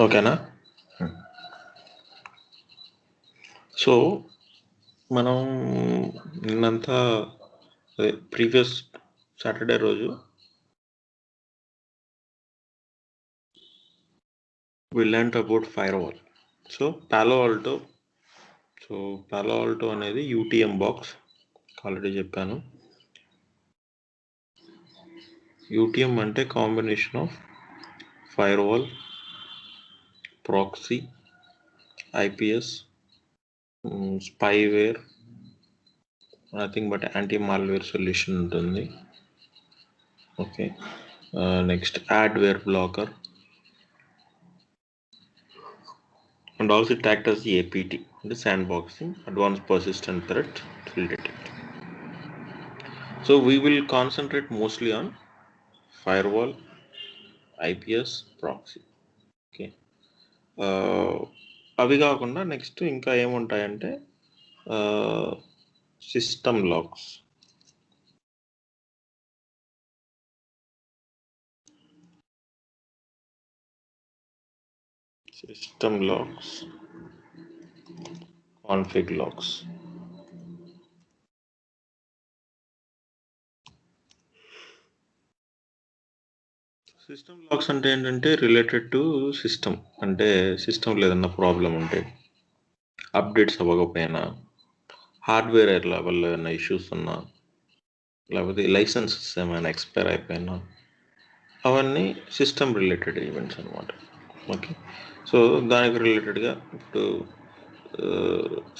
ఓకేనా? సో, మనం నిన్నంతా ప్రీవియస్ సాటర్డే రోజు we learnt about firewall. So Palo Alto అనేది యూటీఎం బాక్స్ ఆల్రెడీ చెప్పాను. యూటీఎం అంటే combination of firewall, proxy, IPS, spyware, nothing but anti malware solution ఉంటుంది. Okay, next adware blocker, and also it acts as the APT, the sandboxing, advanced persistent threat it will detect. So we will concentrate mostly on firewall, IPS, proxy. Okay, అవి కాకుండా next ఇంకా ఏముంటాయంటే system logs. System logs, config logs. System logs అంటే ఏంటంటే related to system, అంటే సిస్టమ్లో ఏదన్నా problem ఉంటే, అప్డేట్స్ అవ్వకపోయినా, హార్డ్వేర్ లెవెల్లో ఏమైనా ఇష్యూస్ ఉన్నా, లేకపోతే లైసెన్సెస్ ఏమైనా ఎక్స్పైర్ అయిపోయినా, అవన్నీ సిస్టమ్ రిలేటెడ్ ఈవెంట్స్ అనమాట. ఓకే, సో దానికి రిలేటెడ్గా ఇప్పుడు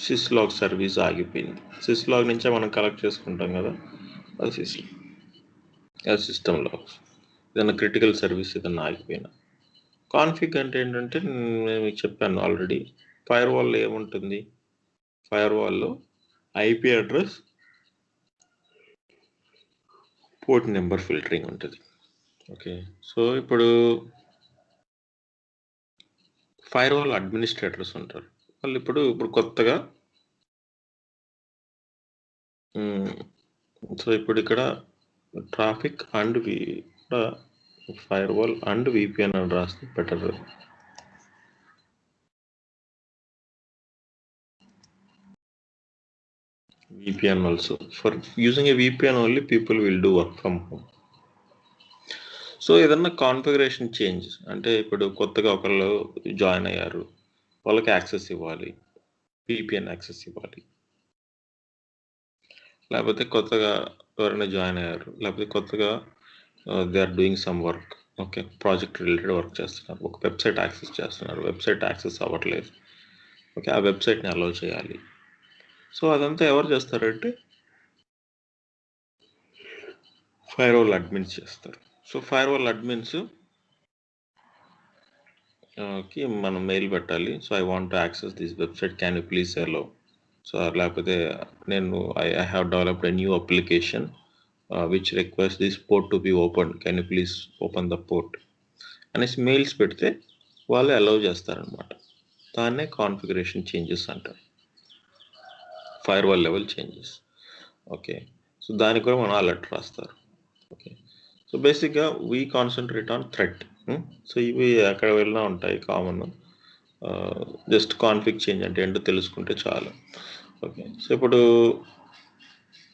సిస్లాగ్ సర్వీస్ ఆగిపోయింది, సిస్లాగ్ నుంచే మనం కలెక్ట్ చేసుకుంటాం కదా, అది సిస్టమ్ లాగ్స్. ఏదైనా క్రిటికల్ సర్వీస్ ఏదైనా ఆగిపోయినా. కాన్ఫిగ్ అంటే ఏంటంటే నేను మీకు చెప్పాను ఆల్రెడీ, ఫైర్వాల్లో ఏముంటుంది, ఫైర్వాల్లో IP address, port number filtering ఉంటుంది. ఓకే, సో ఇప్పుడు ఫైర్వాల్ అడ్మినిస్ట్రేటర్స్ ఉంటారు. వాళ్ళు ఇప్పుడు కొత్తగా సో ఇప్పుడు ఇక్కడ traffic and firewall and VPN అని రాస్తే better. VPN also. For using a VPN only, people will do work from home. So ఏదన్నా కాన్ఫిగరేషన్ చేంజ్ అంటే ఇప్పుడు కొత్తగా ఒకళ్ళు జాయిన్ అయ్యారు, వాళ్ళకి యాక్సెస్ ఇవ్వాలి, VPN యాక్సెస్ ఇవ్వాలి. లేకపోతే కొత్తగా ఎవరైనా జాయిన్ అయ్యారు, లేకపోతే కొత్తగా they are doing some work, okay, project related work చేస్తున్నారు, ఒక వెబ్సైట్ యాక్సెస్ చేస్తున్నారు, వెబ్సైట్ యాక్సెస్ అవ్వట్లేదు, ఓకే, ఆ వెబ్సైట్ని అలౌ చేయాలి. సో అదంతా ఎవరు చేస్తారంటే ఫైర్వాల్ అడ్మిన్స్ చేస్తారు. సో ఫైర్వాల్ అడ్మిన్స్ కి మనం మెయిల్ పెట్టాలి. So I want to access this website, can you please allow. So లేకపోతే నేను I have developed a new application which request this port to be open, can you please open the port అనేసి mails పెడితే వాళ్ళే allow చేస్తారనమాట. దాన్నే configuration changes అంటారు, firewall level changes. Okay, so దానికి కూడా మనం అలర్ట్ రాస్తారు. ఓకే, సో బేసిక్గా we concentrate on threat. So ఇవి ఎక్కడ వెళ్ళినా ఉంటాయి కామన్, జస్ట్ కాన్ఫిగ్ చేంజ్ అంటే ఏంటో తెలుసుకుంటే చాలు. ఓకే, సో ఇప్పుడు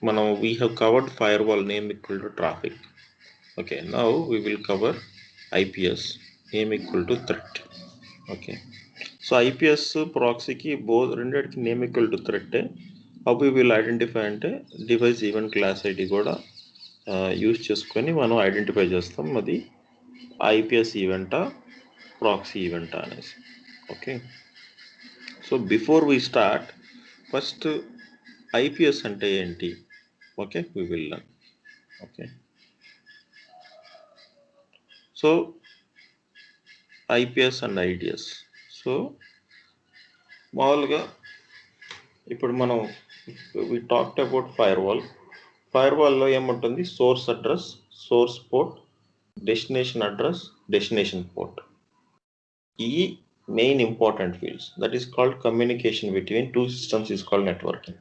మనం we have covered firewall name equal to traffic. Okay, now we will cover IPS name equal to threat. Okay, so IPS ప్రాక్సీకి రెండింటికి నేమ్ ఈక్వల్ టు థ్రెట్టే. హౌ వీ విల్ ఐడెంటిఫై అంటే డివైస్ ఈవెంట్ క్లాస్ ఐడి కూడా use చేసుకొని మనం identify చేస్తాం అది IPS ఈవెంటా proxy ఈవెంటా అనేసి. Okay, so before we start, first IPS అంటే ఏంటి, okay, we will learn. Okay, so IPS and IDS. So మామూలుగా ఇప్పుడు మనం వి టాక్డ్ అబౌట్ ఫైర్వాల్లో ఏముంటుంది, source address, source port, destination address, destination port. ఈ main important fields, that is called communication between two systems is called networking.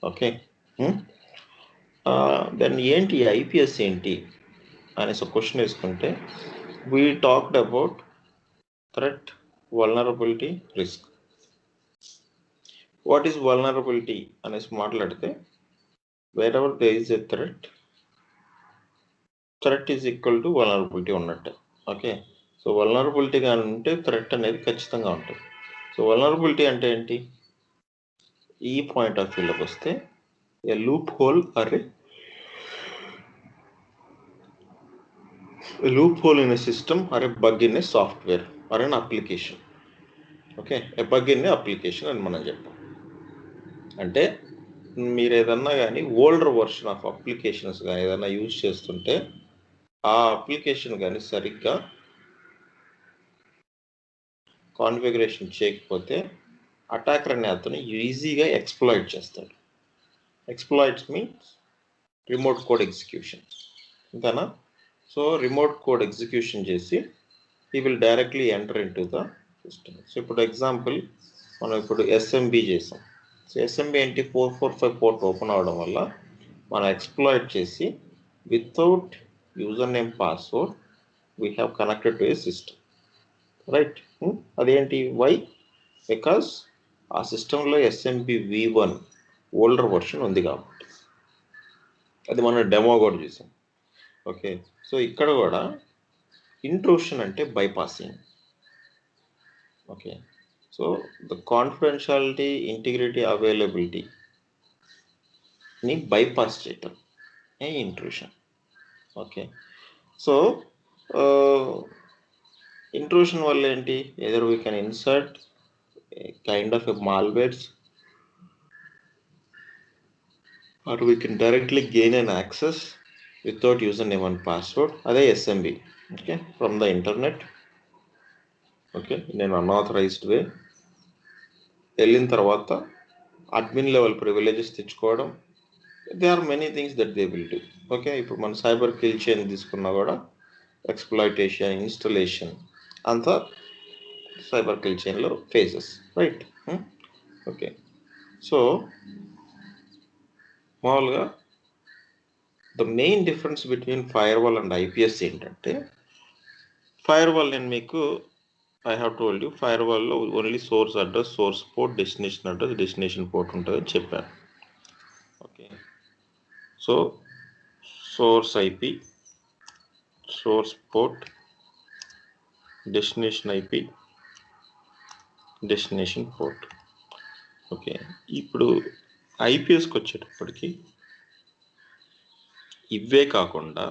Okay, then ఏంటి IPS ఏంటి అనేసి ఒక క్వశ్చన్ వేసుకుంటే, we talked about threat, vulnerability, risk. What is vulnerability అనేసి మాట్లాడితే, wear ever they is a threat is equal to vulnerability ఉన్నట్టే. Okay, so vulnerability కానీ ఉంటే థ్రెట్ అనేది ఖచ్చితంగా ఉంటుంది. సో వల్నరబిలిటీ అంటే ఏంటి? ఈ పాయింట్ ఆఫ్ వ్యూలోకి వస్తే a loophole in a system or a bug in a software or an application. Okay, A bug in application అని మనం చెప్పాం. అంటే మీరు ఏదన్నా కానీ ఓల్డర్ వర్షన్ ఆఫ్ అప్లికేషన్స్ కానీ ఏదన్నా యూజ్ చేస్తుంటే ఆ అప్లికేషన్ కానీ సరిగ్గా కాన్ఫిగరేషన్ చేయకపోతే అటాకర్ అనే అతను ఈజీగా ఎక్స్ప్లాయిట్ చేస్తాడు. Exploits means remote code execution, అంతేనా? సో రిమోట్ కోడ్ ఎగ్జిక్యూషన్ చేసి he will directly enter into the system. So ఇప్పుడు ఎగ్జాంపుల్ మనం ఇప్పుడు ఎస్ఎంబి చేసాం. సో ఎస్ఎంబి ఏంటి? 445 పోర్ట్ ఓపెన్ అవడం వల్ల మనం ఎక్స్ప్లాయిట్ చేసి without user name password we have connected to A system, right? అదేంటి? వై? బికాస్ ఆ సిస్టంలో ఎస్ఎంబి V1 ఓల్డర్ వర్షన్ ఉంది కాబట్టి. అది మనం డెమో కూడా చూసాం. ఓకే, సో ఇక్కడ కూడా ఇంట్రూషన్ అంటే bypassing. Okay, so the confidentiality, integrity, అవైలబిలిటీని బైపాస్ చేయటం ఇంట్రూషన్. ఓకే, సో ఇంట్రూషన్ వల్ల ఏంటి? Either we can insert kind of a malwares or we can directly gain an access without user name and password. అదే SMB. Okay, from the internet. Okay, నేను unauthorized way వెళ్ళిన తర్వాత admin level privileges తెచ్చుకోవడం. They are many things that they will do. Okay, ఇప్పుడు మన cyber kill chain తీసుకున్నా కూడా exploitation, installation అంతా సైబర్ కిల్ చైన్లో ఫేజెస్, రైట్? ఓకే, సో మామూలుగా the main difference between firewall and IPS ఏంటంటే, ఫైర్వాల్ నేను మీకు ఐ హ్యావ్ టోల్డ్ యూ ఫైర్వాల్లో only source address, source port, destination address, destination port ఉంటుందని చెప్పాను. Okay, so source IP, source port, destination IP, destination port. Okay, ఇప్పుడు ఐపీఎస్కి వచ్చేటప్పటికి ఇవే కాకుండా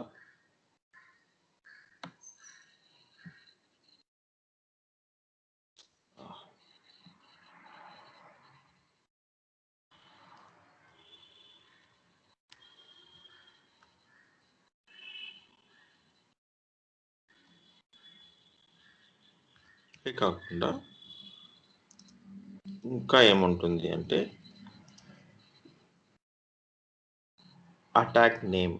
ఇంకా ఏముంటుంది అంటే అటాక్ నేమ్,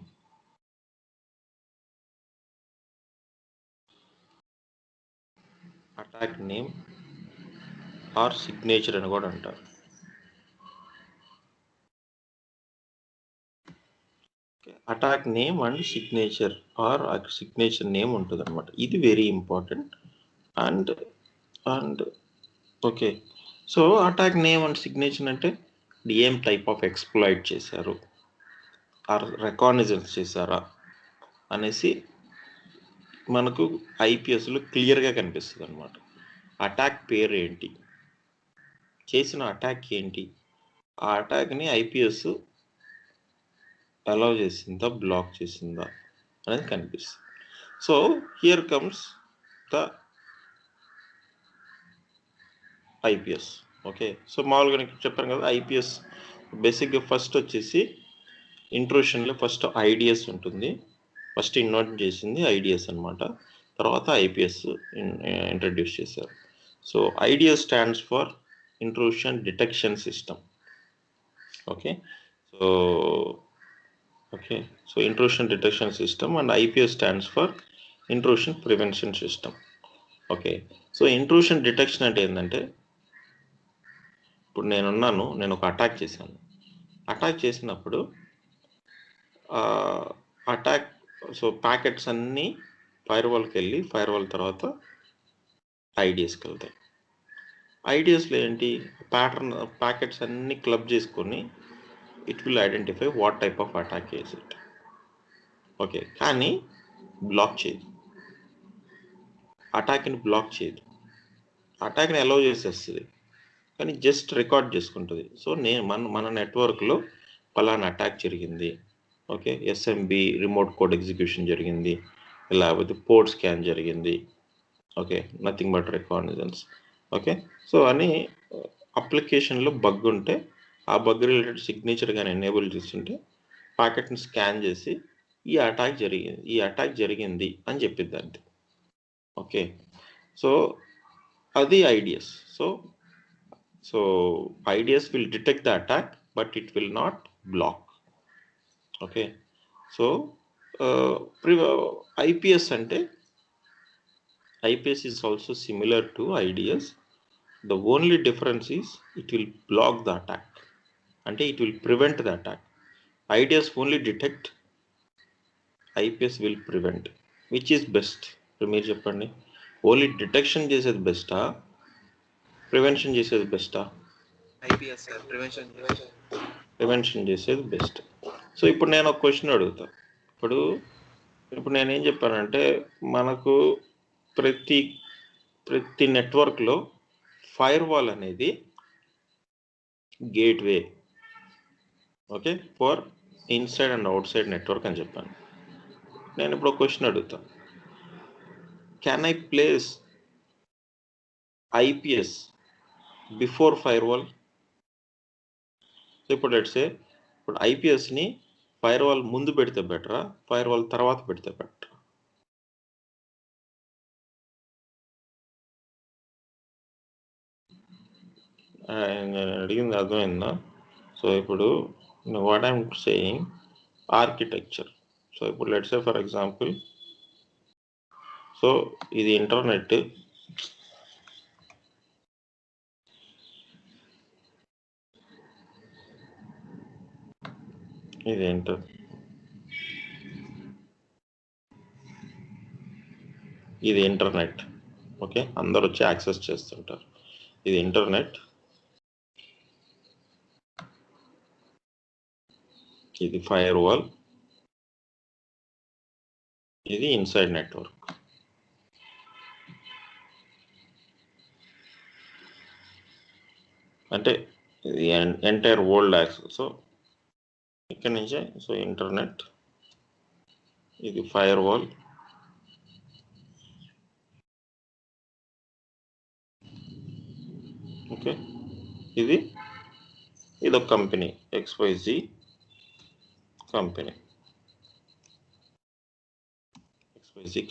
ఆర్ సిగ్నేచర్ అని కూడా అంటారు. Attack name and signature or signature name ఉంటుంది అనమాట. ఇది very important. And and okay, so attack name and signature అంటే ఏం టైప్ ఆఫ్ ఎక్స్ప్లాయిట్ చేశారు ఆర్ రికాగ్నిజన్స్ చేశారా అనేసి మనకు ఐపీఎస్లో క్లియర్గా కనిపిస్తుంది అనమాట. అటాక్ పేరు ఏంటి, చేసిన అటాక్ ఏంటి, ఆ అటాక్ని ఐపీఎస్ అలౌ చేసిందా, బ్లాక్ చేసిందా అనేది కనిపిస్తుంది. So here comes the IPS. Okay, so మామూలుగా నేను చెప్పాను కదా, ఐపీఎస్ బేసిక్గా ఫస్ట్ వచ్చేసి ఇంట్రూషన్లో ఫస్ట్ ఐడిఎస్ ఉంటుంది. ఫస్ట్ ఇన్వైట్ చేసింది ఐడిఎస్ అనమాట. తర్వాత ఐపీఎస్ ఇంట్రడ్యూస్ చేశారు. So IDS stands for intrusion detection system. Okay, so intrusion detection system and IPS stands for intrusion prevention system. Okay, so intrusion detection అంటే ఏంటంటే, ఇప్పుడు నేను ఒక అటాక్ చేశాను. అటాక్ చేసినప్పుడు సో ప్యాకెట్స్ అన్నీ ఫైర్వాల్కి వెళ్ళి, ఫైర్వాల్ తర్వాత ఐడియాస్కి వెళ్తాయి. ఐడియాస్లో ఏంటి, ప్యాకెట్స్ అన్ని క్లబ్ చేసుకొని it will identify what type of attack is it. Okay, కానీ బ్లాక్ చేయదు, అటాక్ని బ్లాక్ చేయదు, అటాక్ని అలౌ చేసేస్తుంది, కానీ జస్ట్ రికార్డ్ చేసుకుంటుంది. సో మన నెట్వర్క్లో పలానా అటాక్ జరిగింది, okay, SMB remote code execution జరిగింది, లేకపోతే పోర్ట్ స్కాన్ జరిగింది, okay, nothing but reconnaissance, okay. So అని అప్లికేషన్లో బగ్ ఉంటే ఆ బగ్ రిలేటెడ్ సిగ్నేచర్ కానీ ఎనేబుల్ చేస్తుంటే ప్యాకెట్ని స్కాన్ చేసి ఈ అటాక్ జరిగింది అని చెప్పిద్ది అంతే. ఓకే, సో అది ideas. So IDS will detect the attack, but it will not block. Okay, so IPS ante, IPS is also similar to IDS. The only difference is it will block the attack, ante it will prevent the attack. IDS only detect, IPS will prevent. Which is best? మీరు చెప్పండి, only detection చేసేది బెస్టా, prevention చేసేది బెస్టా? IPS sir, prevention చేసేది best. So ఇప్పుడు నేను ఒక question అడుగుతా. ఇప్పుడు నేనేం చెప్పానంటే, మనకు ప్రతి నెట్వర్క్లో ఫైర్ వాల్ అనేది gateway, okay, for inside and out side network అని చెప్పాను. నేను ఇప్పుడు ఒక క్వశ్చన్ అడుగుతా, can I place IPS before fire wall? So ఇప్పుడు లెట్స్ సే, ఇప్పుడు IPSని ఫైర్ వాల్ ముందు పెడితే బెటరా, ఫైర్ వాల్ తర్వాత పెడితే బెటరా? నేను అడిగింది అర్థమైందా? సో ఇప్పుడు what I'm saying, architecture. So ఇప్పుడు let's say for example, so ఇది ఇంటర్నెట్, ఇది ఇంటర్నెట్, ఓకే, అందరు వచ్చి యాక్సెస్ చేస్తుంటారు. ఇది ఇంటర్నెట్, ఇది ఫైర్ వాల్, ఇది ఇన్సైడ్ నెట్వర్క్. అంటే ఇది ఎంటైర్ వరల్డ్ యాక్సెస్. సో ఇక్కడ నుంచే, సో ఇంటర్నెట్, ఇది ఫైర్ వాల్, ఓకే, ఇది ఒక company XYZ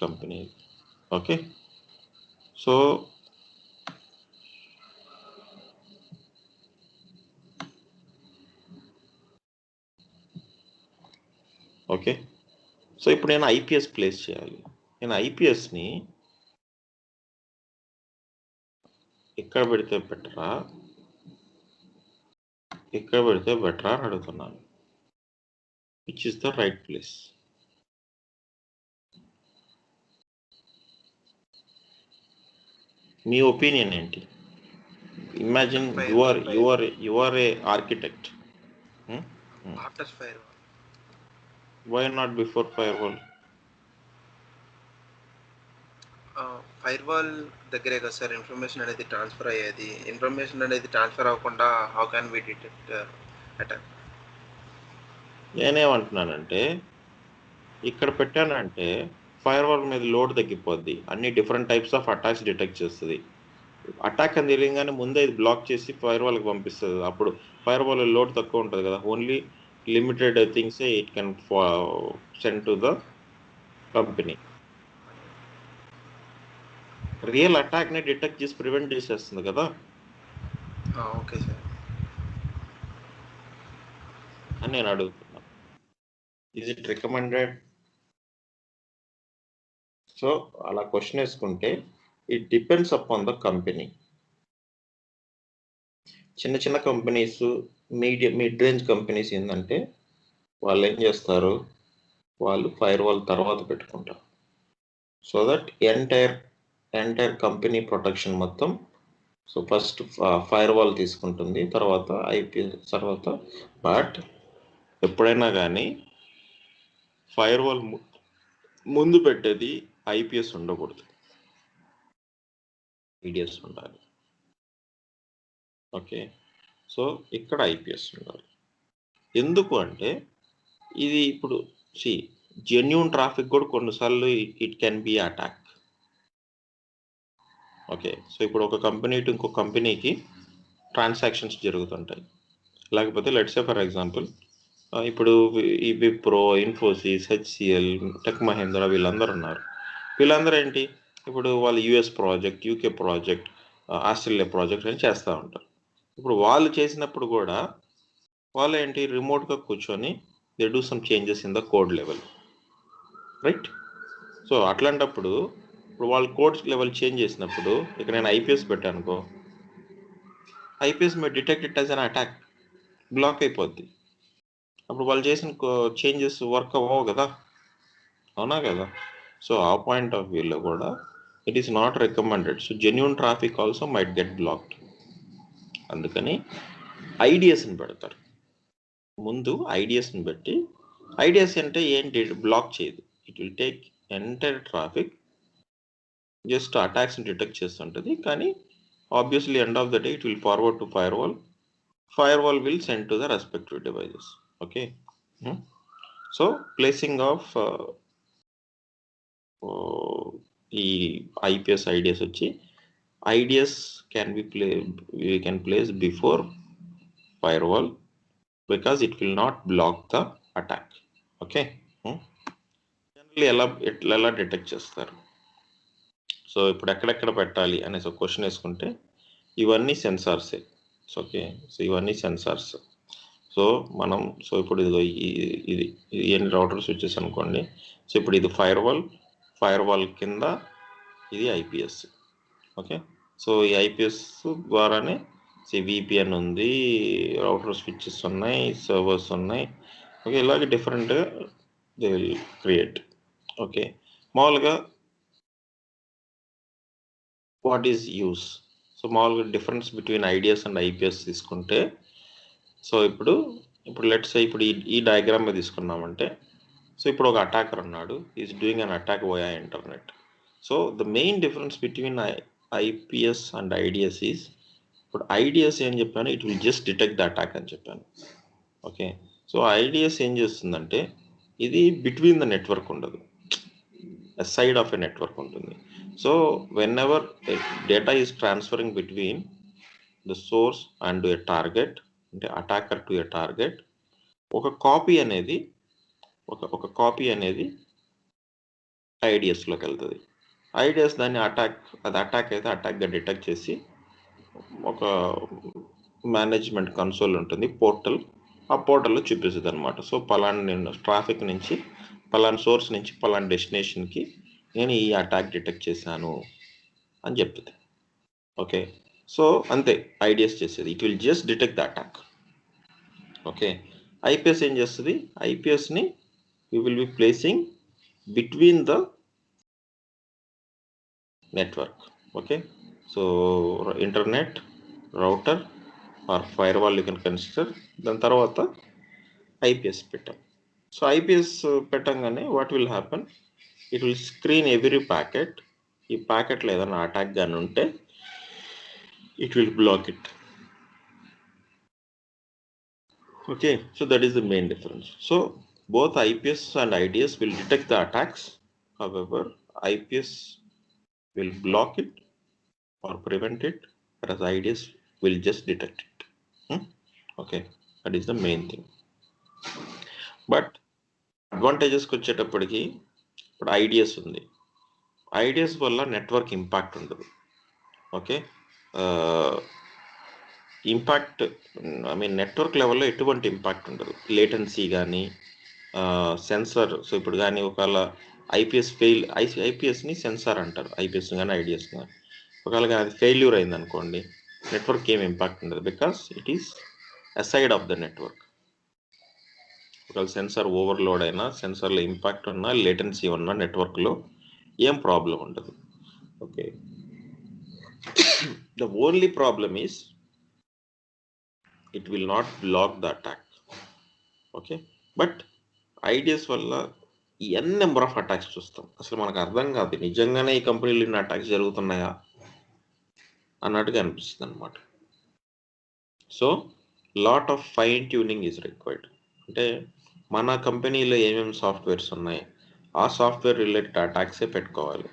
company, okay. So okay, so ఇప్పుడు నేను IPS ప్లేస్ చేయాలి. నేను IPSని ఎక్కడ పెడితే బెటరా, ఎక్కడ పెడితే బెటరా అని అడుగుతున్నాను. Which is the right place? మీ ఒపీనియన్ ఏంటి? Imagine you are a architect. After firewall. Why not before firewall? Firewall దగ్గరే కదా సార్ ఇన్ఫర్మేషన్ అనేది ట్రాన్స్ఫర్ అయ్యేది. ఇన్ఫర్మేషన్ అనేది ట్రాన్స్ఫర్ అవ్వకుండా how can we detect attack? నేనేమంటున్నానంటే, ఇక్కడ పెట్టానంటే ఫైర్ వాల్ మీద లోడ్ తగ్గిపోద్ది, అన్ని different types of attacks detect చేస్తుంది. అటాక్ అని తెలియగానే ముందే ఇది బ్లాక్ చేసి ఫైర్ వాల్కి పంపిస్తుంది. అప్పుడు ఫైర్ వాల్ లోడ్ తక్కువ ఉంటుంది కదా, only limited things it can send to the company. Real అటాక్ని డిటెక్ట్ చేసి ప్రివెంట్ చేసేస్తుంది కదా. ఓకే సార్ అని నేను అడుగుతున్నా, ఈజ్ ఇట్ రికమెండెడ్? సో అలా క్వశ్చన్ వేసుకుంటే it depends upon the company. చిన్న కంపెనీస్, మిడ్ రేంజ్ కంపెనీస్ ఏంటంటే వాళ్ళు ఏం చేస్తారు, వాళ్ళు ఫైర్ వాల్ తర్వాత పెట్టుకుంటారు. So that entire entire company protection మొత్తం. సో ఫస్ట్ ఫైర్ వాల్ తీసుకుంటుంది, తర్వాత ఐపీఎస్, తర్వాత బట్ ఎప్పుడైనా కానీ ఫైర్ వాల్ ముందు పెట్టేది ఐపీఎస్ ఉండకూడదు, ఐడిఎస్ ఉండాలి. ఓకే, సో ఇక్కడ ఐపీఎస్ ఉండాలి. ఎందుకు అంటే ఇది ఇప్పుడు జెన్యూన్ ట్రాఫిక్ కూడా కొన్నిసార్లు it can be attack. Okay, so ఇప్పుడు ఒక కంపెనీ టు ఇంకో కంపెనీకి ట్రాన్సాక్షన్స్ జరుగుతుంటాయి. లేకపోతే లెట్స్ సే ఫర్ ఎగ్జాంపుల్ ఇప్పుడు ఈ విప్రో, ఇన్ఫోసిస్, హెచ్సిఎల్, టెక్ మహేంద్ర వీళ్ళందరూ ఉన్నారు. వీళ్ళందరూ ఏంటి, ఇప్పుడు వాళ్ళు US project, UK project, Australia project అని చేస్తూ ఉంటారు. ఇప్పుడు వాళ్ళు చేసినప్పుడు కూడా వాళ్ళు ఏంటి, రిమోట్గా కూర్చొని they do some changes in the code level, right? So అట్లాంటప్పుడు ఇప్పుడు వాళ్ళు కోడ్ లెవెల్ చేంజ్ చేసినప్పుడు ఇక్కడ నేను ఐపీఎస్ పెట్టానుకో, IPS may detect it as an attack, block అయిపోద్ది. అప్పుడు వాళ్ళు చేసిన చేంజెస్ వర్క్ అవ్వవు కదా, అవునా కదా? సో ఆ పాయింట్ ఆఫ్ వ్యూలో కూడా it is not recommended. So genuine traffic also might get blocked. అందుకని ఐడిఎస్ని పెడతారు ముందు. ఐడిఎస్ని పెట్టి, ఐడిఎస్ అంటే ఏంటి, బ్లాక్ చేయదు. It will take entire traffic, just అటాక్స్ని డిటెక్ట్ చేస్తుంటుంది. కానీ obviously end of the day it will forward to firewall. Firewall will send to the respective devices. Okay, so placing of ఈ ఐపీఎస్ ఐడిఎస్ వచ్చి, IDS can be we can place before firewall because it will not block the attack. Okay, generally ఎలా detect చేస్తారు? So ఇప్పుడు ఎక్కడెక్కడ పెట్టాలి అనేసి ఒక question వేసుకుంటే, ఇవన్నీ సెన్సార్సే. ఓకే, సో ఇవన్నీ సెన్సార్స్. సో మనం ఇప్పుడు ఇది ఎన్ని రౌటర్ స్విచెస్ అనుకోండి. సో ఇప్పుడు ఇది ఫైర్వాల్ కింద ఇది ఐపీఎస్. ఓకే, సో ఈ ఐపీఎస్ ద్వారానే విపిఎన్ ఉంది, రౌటర్ స్విచెస్ ఉన్నాయి, సర్వర్స్ ఉన్నాయి. ఓకే, ఇలాగే డిఫరెంట్గా దే విల్ క్రియేట్. ఓకే, మామూలుగా వాట్ ఈజ్ యూస్? సో మామూలుగా difference between IDS and IPS తీసుకుంటే, సో ఇప్పుడు లెట్స్ సే ఇప్పుడు ఈ డయాగ్రామ్ మీద తీసుకున్నామంటే, సో ఇప్పుడు ఒక అటాకర్ ఉన్నాడు, is doing an attack via internet. So the main difference between IPS and IDS is, ఇప్పుడు ఐడిఎస్ ఏం చెప్పాను, it will just detect the attack అని చెప్పాను. ఓకే, సో ఐడిఎస్ ఏం చేస్తుందంటే, ఇది బిట్వీన్ ద నెట్వర్క్ ఉండదు, సైడ్ ఆఫ్ ఎ నెట్వర్క్ ఉంటుంది. So when ever data is transferring between the source and a target, అంటే అటాకర్ టు ఎ టార్గెట్, ఒక copy అనేది ఐడిఎస్లోకి వెళ్తుంది. ఐడిఎస్ దాన్ని అటాక్ అయితే అటాక్గా డిటెక్ట్ చేసి ఒక మేనేజ్మెంట్ కన్సోల్ ఉంటుంది, పోర్టల్, ఆ పోర్టల్లో చూపిస్తుంది అనమాట. సో పలానా ట్రాఫిక్ నుంచి, పలానా సోర్స్ నుంచి పలానా డెస్టినేషన్కి నేను ఈ అటాక్ డిటెక్ట్ చేశాను అని చెప్తుంది. ఓకే, సో అంతే ఐడిఎస్ చేసేది, it will just detect the attack. Okay, IPS ఏం చేస్తుంది, ఐపీఎస్ని you will be placing between the network. Okay, so internet, router or firewall you can consider. దాని తర్వాత ఐపీఎస్ పెట్టాం. సో ఐపీఎస్ పెట్టంగానే what will happen, it will screen every packet. ఈ ప్యాకెట్లో ఏదైనా అటాక్ కానీ ఉంటే it will block it. Okay, so that is the main difference. So both IPS and IDS will detect the attacks. However, IPS will block it or prevent it, whereas IDS will just detect it. Okay, that is the main thing. But అడ్వాంటేజెస్కి వచ్చేటప్పటికి, ఇప్పుడు IDS ఉంది, IDS వల్ల network impact ఉండదు. Okay, impact I mean network లెవెల్లో ఎటువంటి impact ఉండదు, latency కానీ సెన్సార్. సో ఇప్పుడు కానీ ఒకవేళ ఐపీఎస్ని సెన్సార్ అంటారు, ఐపీఎస్ కానీ ఐడిఎస్ కానీ. ఒకవేళ కానీ అది ఫెయిల్యూర్ అయింది అనుకోండి, నెట్వర్క్ ఏం ఇంపాక్ట్ ఉండదు, because it is aside of the network. ఒకవేళ సెన్సార్ ఓవర్లోడ్ అయినా, సెన్సార్లో ఇంపాక్ట్ ఉన్నా, లేటెన్సీ ఉన్నా నెట్వర్క్లో ఏం ప్రాబ్లం ఉండదు. Okay. The only problem is it will not block the attack. Okay. But ideas వల్ల ఎన్ నెంబర్ ఆఫ్ అటాక్స్ చూస్తాం. అసలు మనకు అర్థం కాదు నిజంగానే ఈ కంపెనీలో ఇన్ని అటాక్స్ జరుగుతున్నాయా అన్నట్టుగా అనిపిస్తుంది అనమాట. So lot of fine tuning is required. అంటే మన కంపెనీలో ఏమేమి సాఫ్ట్వేర్స్ ఉన్నాయి ఆ సాఫ్ట్వేర్ రిలేటెడ్ అటాక్సే పెట్టుకోవాలి.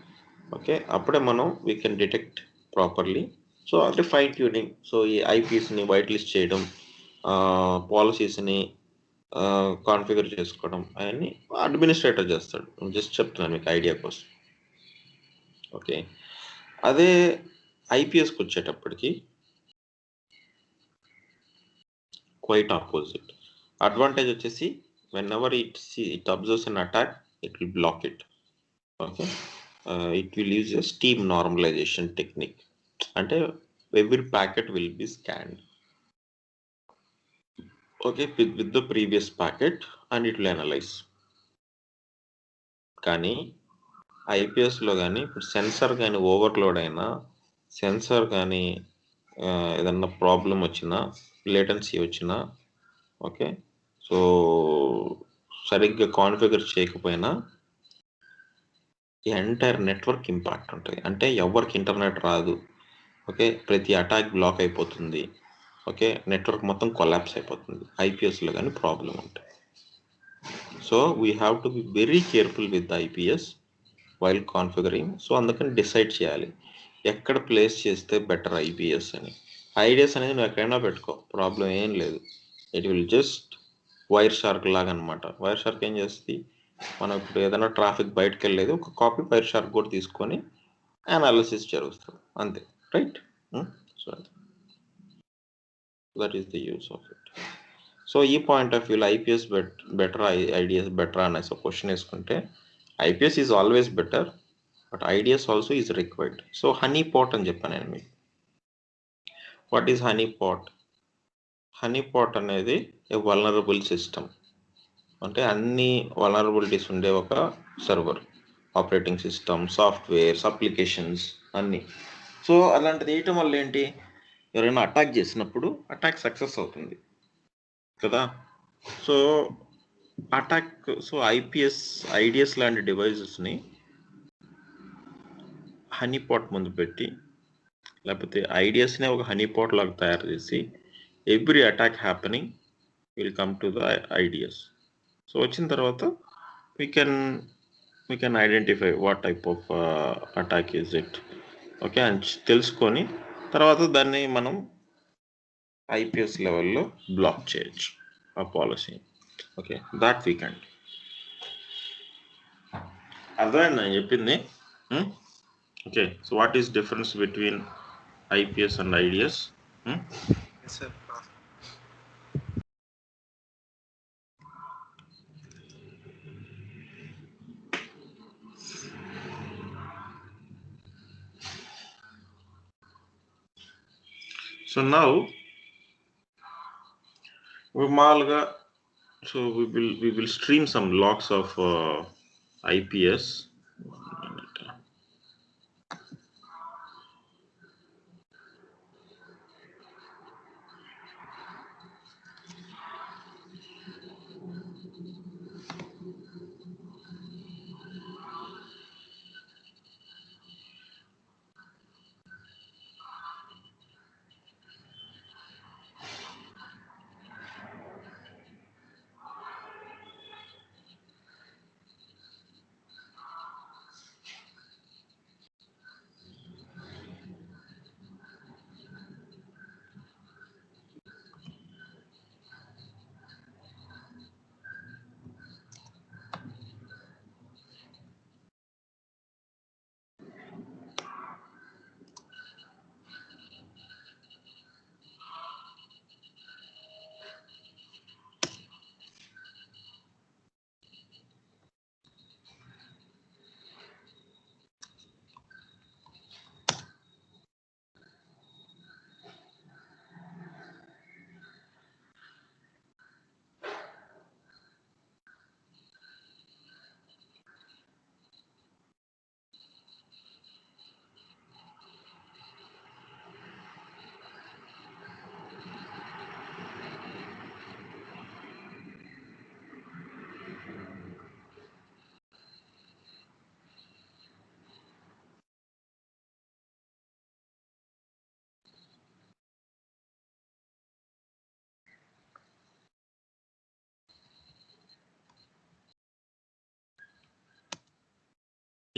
ఓకే, అప్పుడే మనం we can detect properly. So అంటే ఫైన్ ట్యూనింగ్. సో ఈ ఐపీస్ని వైట్ లిస్ట్ చేయడం, పాలసీస్ని కాన్ఫిగర్ చేసుకోవడం అవన్నీ అడ్మినిస్ట్రేటర్ చేస్తాడు. జస్ట్ చెప్తున్నాను మీకు ఐడియా కోసం. ఓకే, అదే ఐపీఎస్కి వచ్చేటప్పటికి క్వైట్ ఆపోజిట్. అడ్వాంటేజ్ వచ్చేసి whenever it observes an attack it will block it. Okay, it will use a stream normalisation technique. అంటే every packet will be scanned, okay, with the previous packet and it will analyse. కానీ ఐపీఎస్లో కానీ ఇప్పుడు censor కానీ overload అయినా, censor కానీ ఏదన్నా problem వచ్చినా, లేటెన్సీ వచ్చినా, ఓకే, సో సరిగ్గా కాన్ఫిగర్ చేయకపోయినా ఈ ఎంటైర్ నెట్వర్క్ ఇంపాక్ట్ ఉంటుంది. అంటే ఎవరికి ఇంటర్నెట్ రాదు. ఓకే, ప్రతి అటాక్ బ్లాక్ అయిపోతుంది. ఓకే, నెట్వర్క్ మొత్తం కొలాప్స్ అయిపోతుంది ఐపీఎస్లో కానీ ప్రాబ్లం ఉంటుంది. So we have to be very careful with the IPS while configuring. So అందుకని డిసైడ్ చేయాలి ఎక్కడ ప్లేస్ చేస్తే బెటర్ ఐపీఎస్ అని. ఐడియాస్ అనేది నువ్వు ఎక్కడైనా పెట్టుకో, ప్రాబ్లం ఏం లేదు. It will just wire shark లాగా అనమాట. వైర్ షార్క్ ఏం చేస్తుంది, మనం ఇప్పుడు ఏదైనా ట్రాఫిక్ బయటకు వెళ్ళలేదు, ఒక కాపీ వైర్ షార్క్ కూడా తీసుకొని అనాలిసిస్ జరుగుతుంది అంతే. Right. So that is the use of it. సో ఈ పాయింట్ ఆఫ్ వ్యూలో ఐపీఎస్ బెటర్, ఐడియాస్ బెటర్ అనేసి ఒక క్వశ్చన్ వేసుకుంటే IPS is always better, but IDS also is required. So honey pot అని చెప్పాను నేను మీకు. What is honey pot? Honey pot అనేది ఏ వల్నరబుల్ సిస్టమ్. అంటే అన్ని వల్నరబిలిటీస్ ఉండే ఒక server, operating system, softwares, applications అన్నీ. సో అలాంటిది వేయటం వల్ల ఏంటి, ఎవరైనా అటాక్ చేసినప్పుడు అటాక్ సక్సెస్ అవుతుంది కదా. So attack, so IPS, ideas లాంటి డివైజెస్ని హనీ పాట్ ముందు పెట్టి, లేకపోతే ఐడియాస్నే ఒక హనీ పాట్ లాగా తయారు చేసి every attack happening will come to the ideas. So వచ్చిన తర్వాత we can identify what type of attack is it. Okay, అని తెలుసుకొని తర్వాత దాన్ని మనం ఐపీఎస్ లెవెల్లో బ్లాక్ చేయొచ్చు ఆ policy. Okay, that we can. అర్థమైంది నేను చెప్పింది? Okay, so what is difference between IPS and ideas? Yes, sir. So now మామూలుగా, so we will stream some logs of IPS.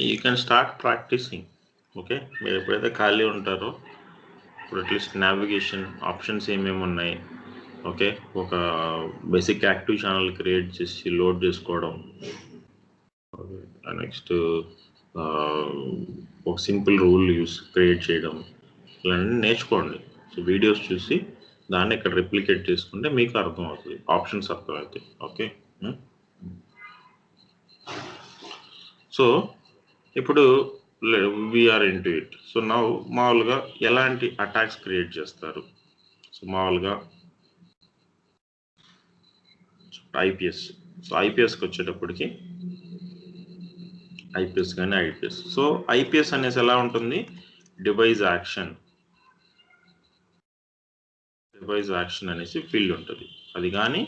You can start practicing. Okay, మీరు ఎప్పుడైతే ఖాళీ ఉంటారో ఇప్పుడు at least navigation options ఏమేమి ఉన్నాయి, ఓకే, ఒక బేసిక్ యాక్టివ్ ఛానల్ క్రియేట్ చేసి లోడ్ చేసుకోవడం, నెక్స్ట్ ఒక సింపుల్ రూల్ క్రియేట్ చేయడం, ఇలాంటివి నేర్చుకోండి. సో వీడియోస్ చూసి దాన్ని ఇక్కడ రిప్లికేట్ చేసుకుంటే మీకు అర్థమవుతుంది, ఆప్షన్స్ అర్థమవుతాయి. ఓకే, సో ఇప్పుడు వీఆర్ ఇంటూ ఇట్. సో నా మామూలుగా ఎలాంటి అటాక్స్ క్రియేట్ చేస్తారు? సో మామూలుగా ఐపీఎస్. సో ఐపీఎస్కి వచ్చేటప్పటికి ఐపీఎస్ కానీ ఐపీఎస్. సో ఐపీఎస్ అనేసి ఎలా ఉంటుంది? డివైస్ యాక్షన్ అనేసి ఫీల్డ్ ఉంటుంది. అది కానీ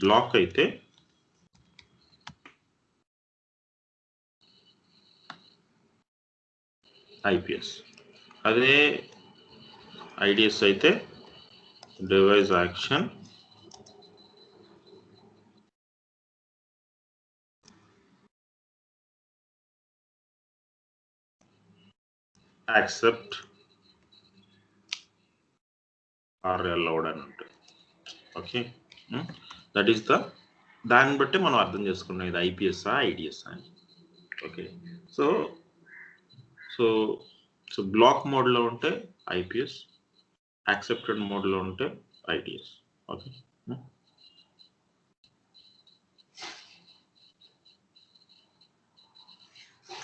బ్లాక్ అయితే ఐపీఎస్. అదే ఐడిఎస్ అయితే device action accept or allowed అని ఉంటుంది. ఓకే, దట్ ఈస్ దాన్ని బట్టి మనం అర్థం చేసుకున్నాం ఇది ఐపీఎస్ఆ ఐడిఎస్ అని. Okay, so so so block మోడ్లో ఉంటే ఐపీఎస్, యాక్సెప్టెడ్ మోడ్లో ఉంటే ఐడిఎస్. Okay,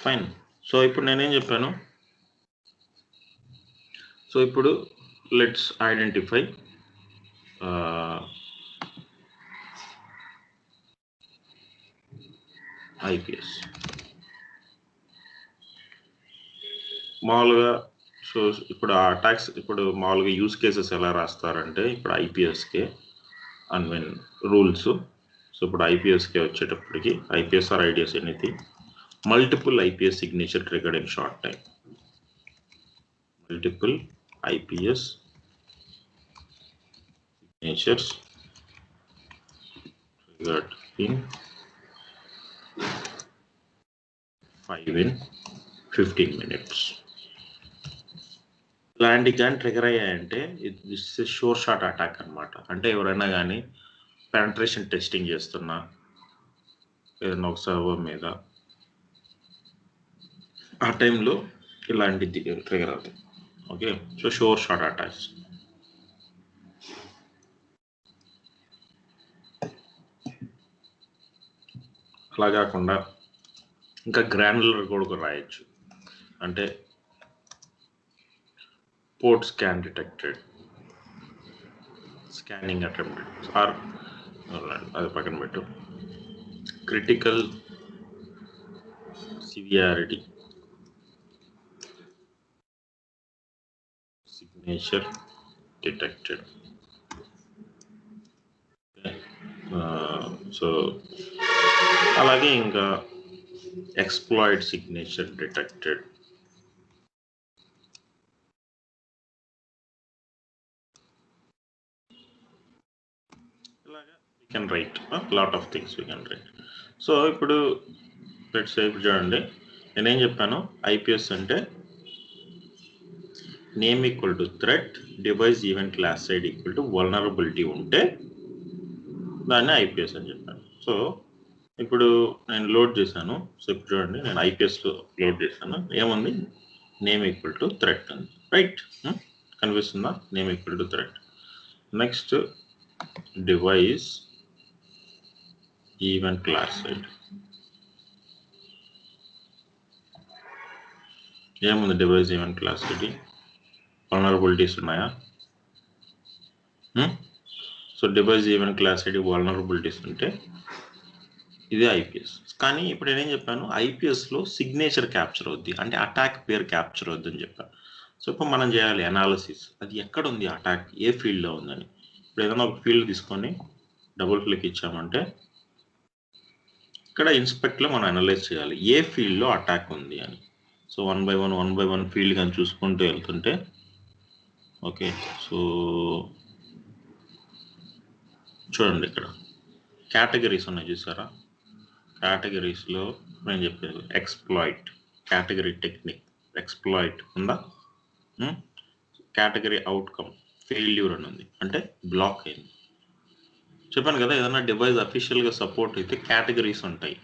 fine. సో ఇప్పుడు నేనేం చెప్పాను? సో ఇప్పుడు లెట్స్ ఐడెంటిఫై ఐపీఎస్. మామూలుగా సో ఇప్పుడు ఆ అటాక్స్ ఇప్పుడు మామూలుగా యూస్ కేసెస్ ఎలా రాస్తారంటే ఇప్పుడు ఐపీఎస్కే అండ్ మీన్ రూల్స్. సో ఇప్పుడు ఐపీఎస్కే వచ్చేటప్పటికి IPS or IDS anything, multiple IPS signature triggered in short time. Multiple IPS signatures triggered in 15 minutes. ఇలాంటి కానీ ట్రిగర్ అయ్యాయంటే this is sure shot attack అనమాట. అంటే ఎవరైనా కానీ పెనట్రేషన్ టెస్టింగ్ చేస్తున్నా ఏదైనా ఒక సర్వర్ మీద ఆ టైంలో ఇలాంటిది ట్రిగర్ అవుతుంది. Okay, so sure shot attacks. అలా కాకుండా ఇంకా గ్రాన్యులర్ కూడా రాయొచ్చు. అంటే port scan detected, scanning attempted, or అది పక్కన పెట్టు, critical severity signature detected. So అలాగే ఇంకా ఎక్స్ప్లాయిడ్ సిగ్నేచర్ డిటెక్టెడ్. ఇలాగా we can write a lot of things we can write. So ఇప్పుడు లెట్స్ సే ఇప్పుడు చూడండి, నేనేం చెప్పాను? ఐపీఎస్ అంటే name equal to threat, device event class side equal to vulnerability ఉంటే దాన్ని ఐపీఎస్ అని చెప్పాను. సో ఇప్పుడు నేను లోడ్ చేశాను. సో ఇప్పుడు చూడండి, నేను ఐపీఎస్లో లోడ్ చేశాను. ఏముంది? నేమ్ ఈక్వల్ టు థ్రెట్ ఉంది, రైట్? కనిపిస్తుందా? Name equal to threat. Next device event class side ఏముంది? Device event class side vulnerabilities ఉన్నాయా? So device event class side vulnerabilities ఉంటే ఇదే ఐపీఎస్. కానీ ఇప్పుడు నేనేం చెప్పాను? ఐపీఎస్లో సిగ్నేచర్ క్యాప్చర్ అవుద్ది, అంటే అటాక్ పేరు క్యాప్చర్ అవుద్ది అని చెప్పాను. సో ఇప్పుడు మనం చేయాలి అనాలిసిస్, అది ఎక్కడ ఉంది అటాక్, ఏ ఫీల్డ్లో ఉందని. ఇప్పుడు ఏదైనా ఒక ఫీల్డ్ తీసుకొని డబుల్ క్లిక్ ఇచ్చామంటే ఇక్కడ ఇన్స్పెక్ట్లో మనం అనలైజ్ చేయాలి ఏ ఫీల్డ్లో అటాక్ ఉంది అని. So one by one field కానీ చూసుకుంటూ వెళ్తుంటే, ఓకే, సో చూడండి ఇక్కడ కేటగిరీస్ ఉన్నాయి చూసారా? కేటగిరీస్లో నేను చెప్పేది ఎక్స్ప్లాయిట్, కేటగిరీ టెక్నిక్, ఎక్స్ప్లాయిట్ ఉందా? కేటగిరీ అవుట్కమ్ ఫెయిల్యూర్ అని ఉంది, అంటే బ్లాక్ అయింది. చెప్పాను కదా, ఏదైనా డివైస్ అఫీషియల్గా సపోర్ట్ అయితే కేటగిరీస్ ఉంటాయి.